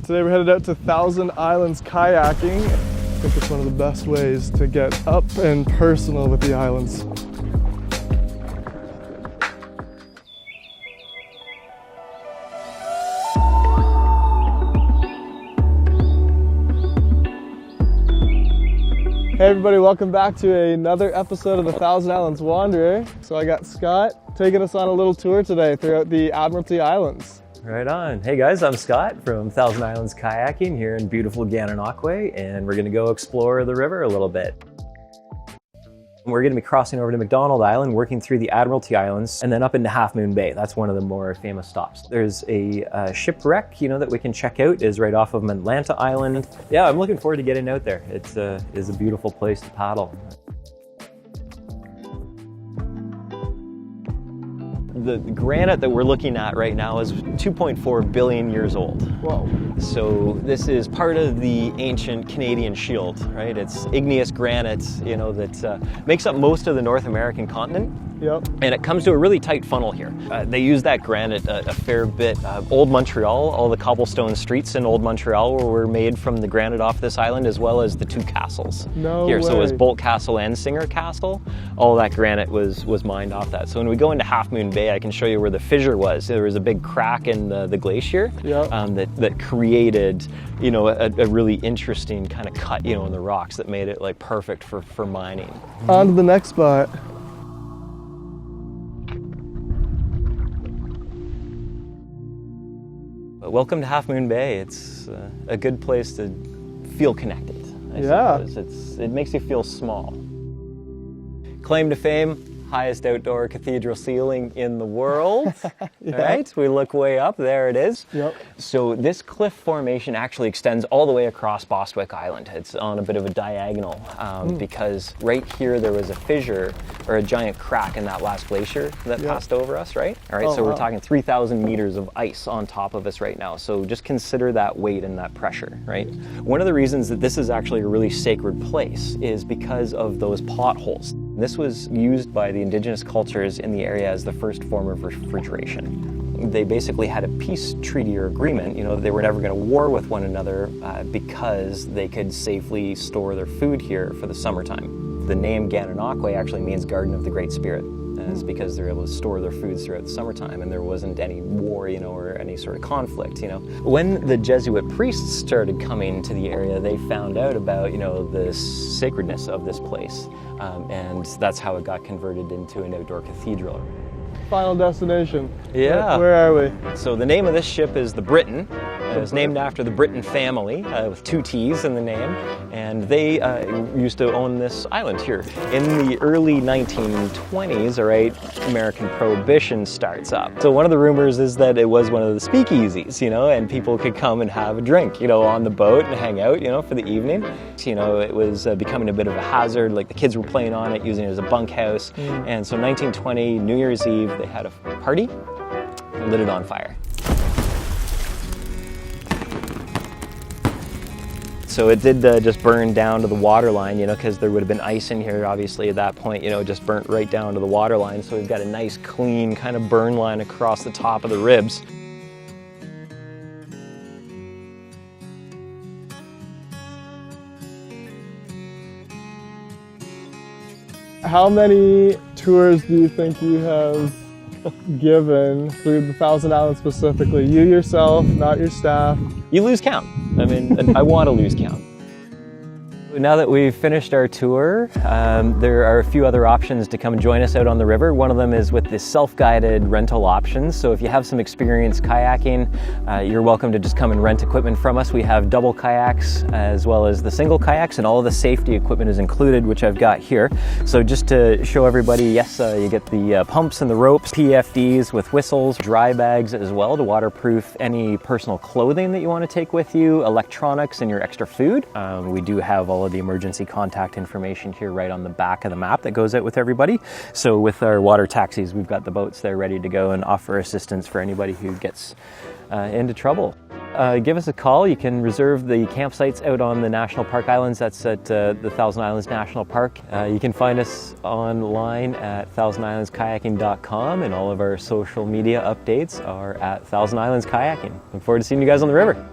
Today we're headed out to Thousand Islands Kayaking. I think it's one of the best ways to get up and personal with the islands. Hey everybody, welcome back to another episode of the Thousand Islands Wanderer. So I got Scott taking us on a little tour today throughout the Admiralty Islands. Right on. Hey guys, I'm Scott from Thousand Islands Kayaking here in beautiful Gananoque, and we're going to go explore the river a little bit. We're going to be crossing over to McDonald Island, working through the Admiralty Islands, and then up into Half Moon Bay. That's one of the more famous stops. There's a shipwreck, that we can check out, is right off of Atlanta Island. Yeah, I'm looking forward to getting out there. It's a beautiful place to paddle. The granite that we're looking at right now is 2.4 billion years old. Whoa. So this is part of the ancient Canadian shield, right? It's igneous granite, that makes up most of the North American continent. Yep. And it comes to a really tight funnel here. They use that granite a fair bit. Old Montreal, all the cobblestone streets in Old Montreal were made from the granite off this island, as well as the two castles here. Way. So it was Bolt Castle and Singer Castle. All that granite was mined off that. So when we go into Half Moon Bay, I can show you where the fissure was. There was a big crack in the glacier. Yep. That created, a really interesting kind of cut, in the rocks that made it like perfect for mining. On to the next spot. Welcome to Half Moon Bay. It's a good place to feel connected, I suppose. It makes you feel small. Claim to fame, highest outdoor cathedral ceiling in the world. Yeah. Right? We look way up, there it is. Yep. So this cliff formation actually extends all the way across Bostwick Island. It's on a bit of a diagonal because right here there was a fissure or a giant crack in that last glacier that passed over us, right? All right, we're talking 3,000 meters of ice on top of us right now. So just consider that weight and that pressure, right? One of the reasons that this is actually a really sacred place is because of those potholes. This was used by the indigenous cultures in the area as the first form of refrigeration. They basically had a peace treaty or agreement, they were never going to war with one another because they could safely store their food here for the summertime. The name Gananoque actually means Garden of the Great Spirit. And it's because they're able to store their foods throughout the summertime and there wasn't any war, or any sort of conflict, When the Jesuit priests started coming to the area, they found out about, the sacredness of this place. And that's how it got converted into an outdoor cathedral. Final destination. Yeah. Where are we? So the name of this ship is the Britain. It was named after the Britain family with two T's in the name, and they used to own this island here. In the early 1920s, all right, American Prohibition starts up. So one of the rumors is that it was one of the speakeasies, and people could come and have a drink, on the boat and hang out, for the evening. It was becoming a bit of a hazard, like the kids were playing on it, using it as a bunkhouse. And so 1920, New Year's Eve, they had a party and lit it on fire. So it did just burn down to the water line, because there would have been ice in here, obviously, at that point, just burnt right down to the water line. So we've got a nice, clean kind of burn line across the top of the ribs. How many tours do you think you have given through the Thousand Islands specifically? You yourself, not your staff? You lose count. I want to lose count. Now that we've finished our tour, there are a few other options to come join us out on the river. One of them is with the self-guided rental options. So if you have some experience kayaking, you're welcome to just come and rent equipment from us. We have double kayaks as well as the single kayaks, and all of the safety equipment is included, which I've got here. So just to show everybody, yes, you get the pumps and the ropes, PFDs with whistles, dry bags as well to waterproof any personal clothing that you want to take with you, electronics, and your extra food. We do have all of the emergency contact information here right on the back of the map that goes out with everybody. So with our water taxis, we've got the boats there ready to go and offer assistance for anybody who gets into trouble. Give us a call. You can reserve the campsites out on the National Park Islands. That's at the Thousand Islands National Park. You can find us online at thousandislandskayaking.com, and all of our social media updates are at Thousand Islands Kayaking. Look forward to seeing you guys on the river.